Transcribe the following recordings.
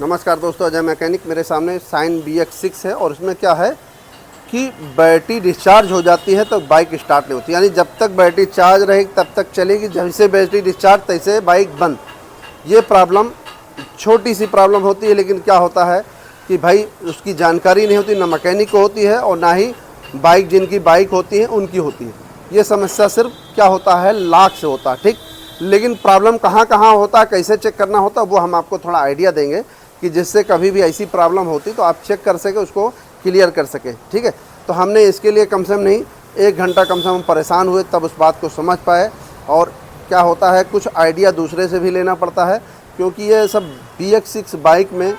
नमस्कार दोस्तों, अजय मैकेनिक। मेरे सामने साइन BX6 है और इसमें क्या है कि बैटरी डिस्चार्ज हो जाती है तो बाइक स्टार्ट नहीं होती। यानी जब तक बैटरी चार्ज रहेगी तब तक चलेगी, जैसे बैटरी डिस्चार्ज तैसे बाइक बंद। ये प्रॉब्लम छोटी सी प्रॉब्लम होती है, लेकिन क्या होता है कि भाई उसकी जानकारी नहीं होती, ना मैकेनिक को होती है और ना ही बाइक जिनकी बाइक होती है उनकी होती है। ये समस्या सिर्फ क्या होता है, लाख से होता है, ठीक। लेकिन प्रॉब्लम कहाँ कहाँ होता है, कैसे चेक करना होता है, वो हम आपको थोड़ा आइडिया देंगे कि जिससे कभी भी ऐसी प्रॉब्लम होती तो आप चेक कर सके, उसको क्लियर कर सके, ठीक है। तो हमने इसके लिए कम से कम नहीं 1 घंटा कम से कम परेशान हुए, तब उस बात को समझ पाए। और क्या होता है, कुछ आइडिया दूसरे से भी लेना पड़ता है, क्योंकि ये सब BX6 बाइक में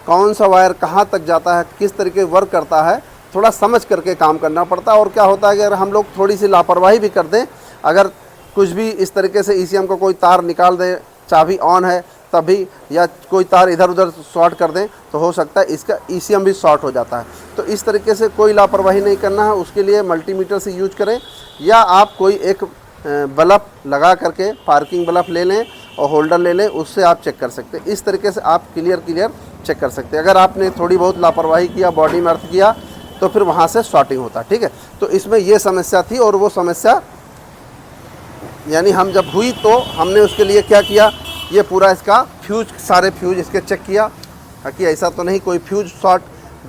कौन सा वायर कहाँ तक जाता है, किस तरीके वर्क करता है, थोड़ा समझ करके काम करना पड़ता है। और क्या होता है कि अगर हम लोग थोड़ी सी लापरवाही भी कर दें, अगर कुछ भी इस तरीके से ECM का कोई तार निकाल दें, चाबी ऑन है तभी, या कोई तार इधर उधर शॉर्ट कर दें, तो हो सकता है इसका ECM भी शॉर्ट हो जाता है। तो इस तरीके से कोई लापरवाही नहीं करना है। उसके लिए मल्टीमीटर से यूज करें, या आप कोई एक बल्ब लगा करके पार्किंग बल्ब ले लें और होल्डर ले लें, उससे आप चेक कर सकते हैं। इस तरीके से आप क्लियर चेक कर सकते हैं। अगर आपने थोड़ी बहुत लापरवाही किया, बॉडी में अर्थ किया, तो फिर वहाँ से शॉर्टिंग होता है, ठीक है। तो इसमें ये समस्या थी, और वो समस्या यानी हम जब हुई तो हमने उसके लिए क्या किया, ये पूरा इसका फ्यूज, सारे फ्यूज इसके चेक किया कि ऐसा तो नहीं कोई फ्यूज शॉर्ट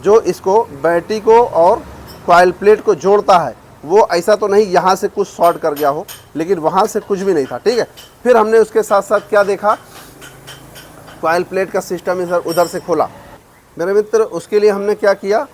जो इसको बैटरी को और कॉइल प्लेट को जोड़ता है, वो ऐसा तो नहीं यहाँ से कुछ शॉर्ट कर गया हो, लेकिन वहाँ से कुछ भी नहीं था, ठीक है। फिर हमने उसके साथ साथ क्या देखा, कॉइल प्लेट का सिस्टम इधर उधर से खोला मेरे मित्र। उसके लिए हमने क्या किया,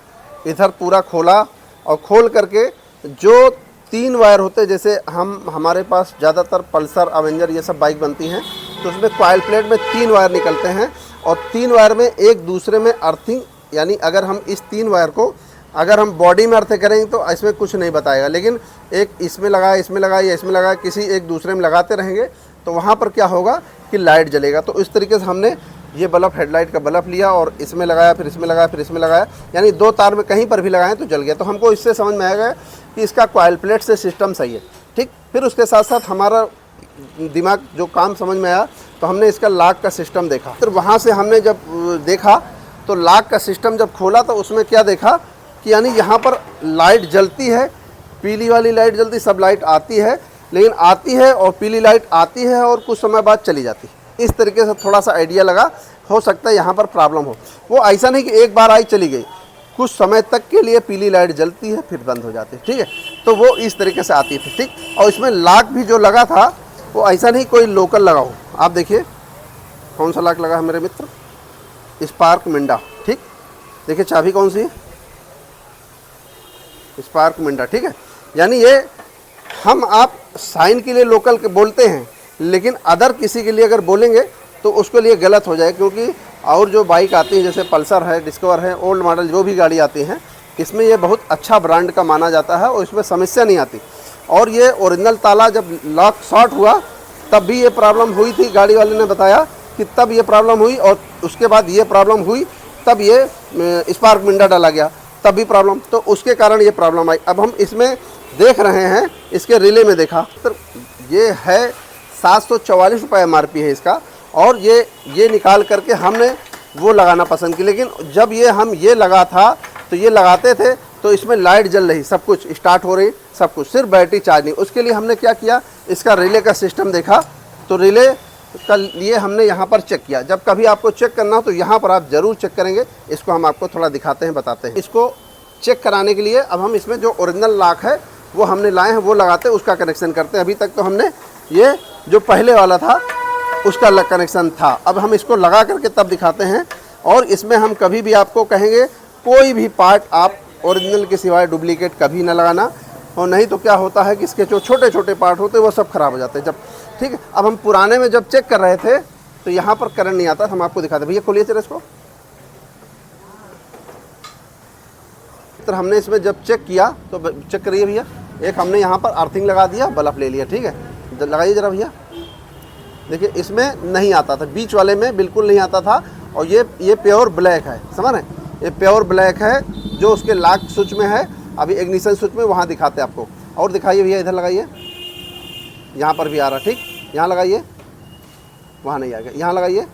इधर पूरा खोला, और खोल करके जो 3 वायर होते हैं, जैसे हमारे पास ज़्यादातर पल्सर, अवेंजर ये सब बाइक बनती हैं, तो उसमें कॉइल प्लेट में 3 वायर निकलते हैं, और 3 वायर में एक दूसरे में अर्थिंग, यानी अगर हम इस 3 वायर को अगर हम बॉडी में अर्थ करेंगे तो इसमें कुछ नहीं बताएगा, लेकिन एक इसमें लगाया, इसमें लगाया या इसमें लगाया, किसी एक दूसरे में लगाते रहेंगे तो वहाँ पर क्या होगा कि लाइट जलेगा। तो इस तरीके से हमने ये बल्ब, हेडलाइट का बल्ब लिया और इसमें लगाया, फिर इसमें लगाया, फिर इसमें लगाया, यानी 2 तार में कहीं पर भी लगाएं तो जल गया। तो हमको इससे समझ में आएगा कि इसका कॉइल प्लेट से सिस्टम सही है, ठीक। फिर उसके साथ साथ हमारा दिमाग जो काम समझ में आया, तो हमने इसका लॉक का सिस्टम देखा। फिर वहाँ से हमने जब देखा तो लॉक का सिस्टम जब खोला तो उसमें क्या देखा कि यानी यहाँ पर लाइट जलती है, पीली वाली लाइट जलती, सब लाइट आती है, लेकिन आती है और पीली लाइट आती है और कुछ समय बाद चली जाती है। इस तरीके से थोड़ा सा आइडिया लगा, हो सकता है यहाँ पर प्रॉब्लम हो। वो ऐसा नहीं कि एक बार आई चली गई, कुछ समय तक के लिए पीली लाइट जलती है फिर बंद हो जाती है, ठीक है। तो वो इस तरीके से आती थी, ठीक। और इसमें लॉक भी जो लगा था वो ऐसा नहीं कोई लोकल लगा हो। आप देखिए कौन सा लॉक लगा है मेरे मित्र, स्पार्क मिंडा, ठीक। देखिए चाबी कौन सी है, स्पार्क मिंडा, ठीक है। यानी ये हम आप साइन के लिए लोकल के बोलते हैं, लेकिन अदर किसी के लिए अगर बोलेंगे तो उसके लिए गलत हो जाए, क्योंकि और जो बाइक आती है जैसे पल्सर है, डिस्कवर है, ओल्ड मॉडल जो भी गाड़ी आती हैं, इसमें ये बहुत अच्छा ब्रांड का माना जाता है और इसमें समस्या नहीं आती। और ये ओरिजिनल ताला जब लॉक शॉर्ट हुआ तब भी ये प्रॉब्लम हुई थी, गाड़ी वाले ने बताया कि तब ये प्रॉब्लम हुई, और उसके बाद ये प्रॉब्लम हुई तब ये स्पार्क मिंडा डाला गया, तब भी प्रॉब्लम, तो उसके कारण ये प्रॉब्लम आई। अब हम इसमें देख रहे हैं, इसके रिले में देखा तो ये है 744 रुपये MRP है इसका, और ये निकाल करके हमने वो लगाना पसंद की। लेकिन जब ये लगा था तो ये लगाते थे तो इसमें लाइट जल रही, सब कुछ स्टार्ट हो रही, सब कुछ, सिर्फ बैटरी चार्ज नहीं। उसके लिए हमने क्या किया, इसका रिले का सिस्टम देखा, तो रिले का लिए हमने यहाँ पर चेक किया। जब कभी आपको चेक करना हो तो यहाँ पर आप ज़रूर चेक करेंगे। इसको हम आपको थोड़ा दिखाते हैं, बताते हैं। इसको चेक कराने के लिए अब हम इसमें जो ओरिजिनल लॉक है वो हमने लाए हैं, वो लगाते हैं, उसका कनेक्शन करते हैं। अभी तक तो हमने ये जो पहले वाला था उसका कनेक्शन था, अब हम इसको लगा करके तब दिखाते हैं। और इसमें हम कभी भी आपको कहेंगे कोई भी पार्ट आप ओरिजिनल के सिवाय डुप्लीकेट कभी ना लगाना, और नहीं तो क्या होता है कि इसके जो छोटे छोटे पार्ट होते हैं वो सब खराब हो जाते हैं जब, ठीक है। अब हम पुराने में जब चेक कर रहे थे तो यहाँ पर करंट नहीं आता, हम आपको दिखाते। भैया खोलिए जरा इसको। तो हमने इसमें जब चेक किया तो चेक करिए भैया, एक हमने यहाँ पर अर्थिंग लगा दिया, बल्ब ले लिया, ठीक है। लगाइए जरा भैया, देखिए इसमें नहीं आता था, बीच वाले में बिल्कुल नहीं आता था, और ये प्योर ब्लैक है, समझ रहे हैं, ये प्योर ब्लैक है जो उसके लॉक स्विच में है। अभी इग्निशन स्विच में वहाँ दिखाते हैं आपको। और दिखाइए भैया, इधर लगाइए, यहाँ पर भी आ रहा, ठीक। यहाँ लगाइए, वहाँ नहीं आएगा, यहाँ लगाइए,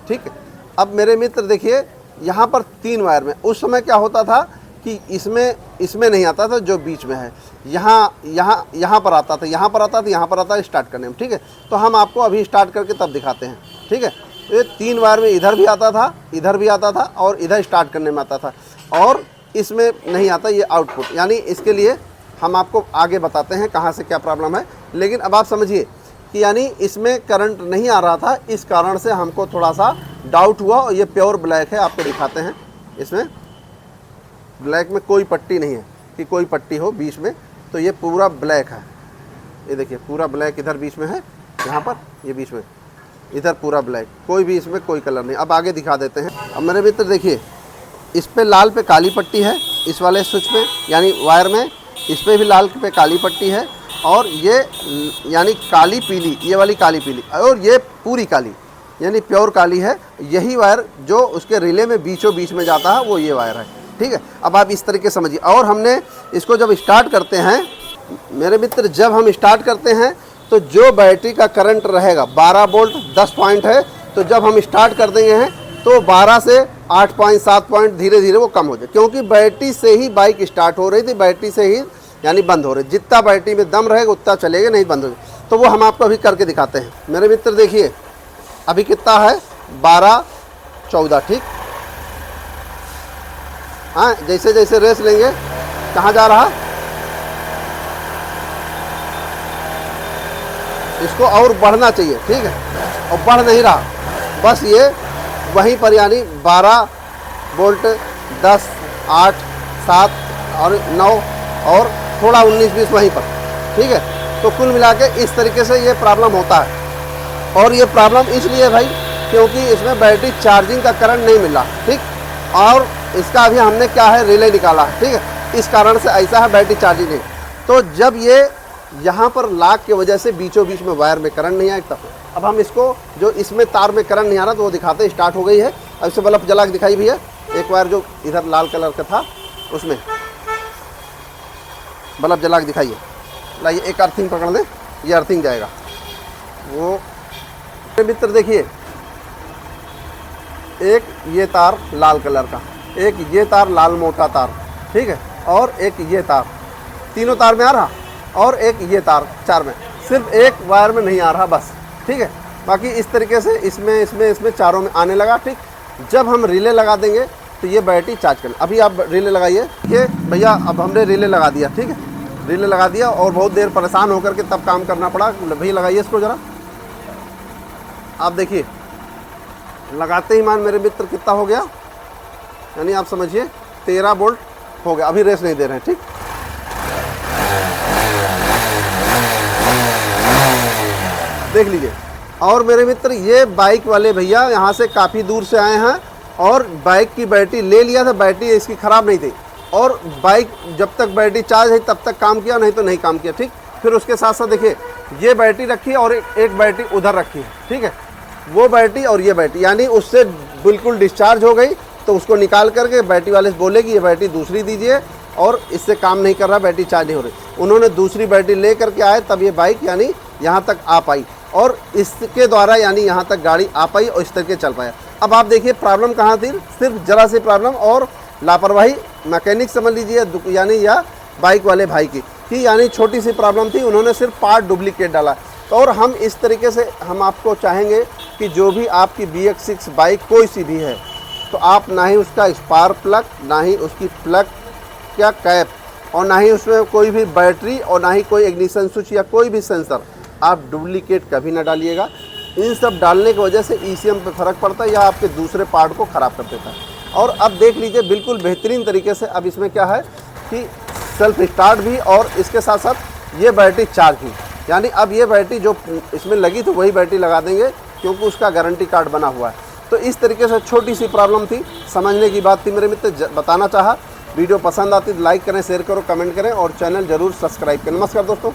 ठीक है। अब मेरे मित्र देखिए यहाँ पर 3 वायर में, उस समय क्या होता था कि इसमें नहीं आता था, जो बीच में है यहाँ पर आता था, यहाँ पर आता था, यहाँ पर आता है स्टार्ट करने में। ठीक है, तो हम आपको अभी स्टार्ट करके तब दिखाते हैं। ठीक है, तो ये 3 वायर में इधर भी आता था, इधर भी आता था और इधर स्टार्ट करने में आता था, और इसमें नहीं आता ये आउटपुट। यानी इसके लिए हम आपको आगे बताते हैं कहाँ से क्या प्रॉब्लम है। लेकिन अब आप समझिए कि यानी इसमें करंट नहीं आ रहा था, इस कारण से हमको थोड़ा सा डाउट हुआ। और ये प्योर ब्लैक है, आपको दिखाते हैं। इसमें ब्लैक में कोई पट्टी नहीं है कि कोई पट्टी हो बीच में, तो ये पूरा ब्लैक है। ये देखिए पूरा ब्लैक इधर बीच में है, यहाँ पर ये बीच में, इधर पूरा ब्लैक, कोई भी इसमें कोई कलर नहीं। अब आगे दिखा देते हैं। अब मेरे मित्र देखिए इस पे लाल पे काली पट्टी है, इस वाले स्विच पे यानी वायर में, इस पे भी लाल पे काली पट्टी है, और ये यानी काली पीली, ये वाली काली पीली, और ये पूरी काली यानी प्योर काली है। यही वायर जो उसके रिले में बीचों बीच में जाता है वो ये वायर है। ठीक है, अब आप इस तरीके समझिए। और हमने इसको जब स्टार्ट करते हैं मेरे मित्र, जब हम स्टार्ट करते हैं तो जो बैटरी का करंट रहेगा 12 वोल्ट 10 पॉइंट है, तो जब हम स्टार्ट कर देंगे हैं तो 12 से 8 पॉइंट 7 पॉइंट धीरे धीरे वो कम हो जाए, क्योंकि बैटरी से ही बाइक स्टार्ट हो रही थी, बैटरी से ही यानी बंद हो रही। जितना बैटरी में दम रहेगा उतना चलेगा, नहीं बंद हो जाए। तो वो हम आपको अभी करके दिखाते हैं। मेरे मित्र देखिए अभी कितना है, 12 14। ठीक, हाँ, जैसे जैसे रेस लेंगे कहाँ जा रहा, इसको और बढ़ना चाहिए। ठीक है, और बढ़ नहीं रहा, बस ये वहीं पर यानी 12 वोल्ट 10 8 7 और 9 और थोड़ा 19 20 वहीं पर। ठीक है, तो कुल मिला के इस तरीके से ये प्रॉब्लम होता है। और ये प्रॉब्लम इसलिए भाई क्योंकि इसमें बैटरी चार्जिंग का करंट नहीं मिला। ठीक, और इसका अभी हमने क्या है रिले निकाला। ठीक है, इस कारण से ऐसा है बैटरी चार्जिंग नहीं। तो जब ये यहाँ पर लाग की वजह से बीचों बीच में वायर में करंट नहीं आया तब। अब हम इसको जो इसमें तार में करंट नहीं आ रहा तो वो दिखाते, स्टार्ट हो गई है। अब इसे बल्ब जला के दिखाई भैया, एक वायर जो इधर लाल कलर का था उसमें बल्ब जला के दिखाइए। लाइए एक अर्थिंग पकड़ लें, ये अर्थिंग जाएगा। वो मित्र देखिए एक ये तार लाल कलर का, एक ये तार लाल मोटा तार, ठीक है, और एक ये तार, तीनों तार में आ रहा, और एक ये तार 4 में, सिर्फ एक वायर में नहीं आ रहा बस। ठीक है, बाकी इस तरीके से इसमें चारों में आने लगा। ठीक, जब हम रिले लगा देंगे तो ये बैटरी चार्ज करें। अभी आप रिले लगाइए कि भैया अब हमने रिले लगा दिया। ठीक है, रिले लगा दिया और बहुत देर परेशान होकर के तब काम करना पड़ा। भैया लगाइए इसको ज़रा। आप देखिए लगाते ही मान मेरे मित्र कितना हो गया, यानी आप समझिए 13 वोल्ट हो गया। अभी रेस नहीं दे रहे हैं। ठीक, देख लीजिए। और मेरे मित्र ये बाइक वाले भैया यहाँ से काफ़ी दूर से आए हैं और बाइक की बैटरी ले लिया था, बैटरी इसकी ख़राब नहीं थी, और बाइक जब तक बैटरी चार्ज है तब तक काम किया, नहीं तो नहीं काम किया। ठीक, फिर उसके साथ साथ देखिए ये बैटरी रखी है और एक बैटरी उधर रखी है। ठीक है, वो बैटरी और ये बैटरी यानी उससे बिल्कुल डिस्चार्ज हो गई, तो उसको निकाल करके बैटरी वाले से बोले कि ये बैटरी दूसरी दीजिए, और इससे काम नहीं कर रहा, बैटरी चार्ज नहीं हो रही। उन्होंने दूसरी बैटरी ले करके आए, तब ये बाइक यानी यहाँ तक आ पाई, और इसके द्वारा यानी यहाँ तक गाड़ी आ पाई और इस तरीके चल पाया। अब आप देखिए प्रॉब्लम कहाँ थी, सिर्फ जरा सी प्रॉब्लम और लापरवाही मैकेनिक समझ लीजिए यानी या बाइक वाले भाई की यानी छोटी सी प्रॉब्लम थी, उन्होंने सिर्फ पार्ट डुप्लीकेट डाला। तो और हम इस तरीके से हम आपको चाहेंगे कि जो भी आपकी BX6 बाइक कोई सी भी है, तो आप ना ही उसका स्पार्क प्लग, ना ही उसकी प्लग या कैप, और ना ही उसमें कोई भी बैटरी, और ना ही कोई इग्निशन स्विच या कोई भी सेंसर आप डुप्लीकेट कभी ना डालिएगा। इन सब डालने की वजह से ECM पे फ़र्क पड़ता है या आपके दूसरे पार्ट को ख़राब कर देता है। और अब देख लीजिए बिल्कुल बेहतरीन तरीके से अब इसमें क्या है कि सेल्फ स्टार्ट भी, और इसके साथ साथ ये बैटरी चार्ज भी, यानी अब ये बैटरी जो इसमें लगी तो वही बैटरी लगा देंगे क्योंकि उसका गारंटी कार्ड बना हुआ है। तो इस तरीके से छोटी सी प्रॉब्लम थी, समझने की बात थी मेरे मित्र, बताना चाहा। वीडियो पसंद आती तो लाइक करें, शेयर करो, कमेंट करें और चैनल ज़रूर सब्सक्राइब करें। नमस्कार दोस्तों।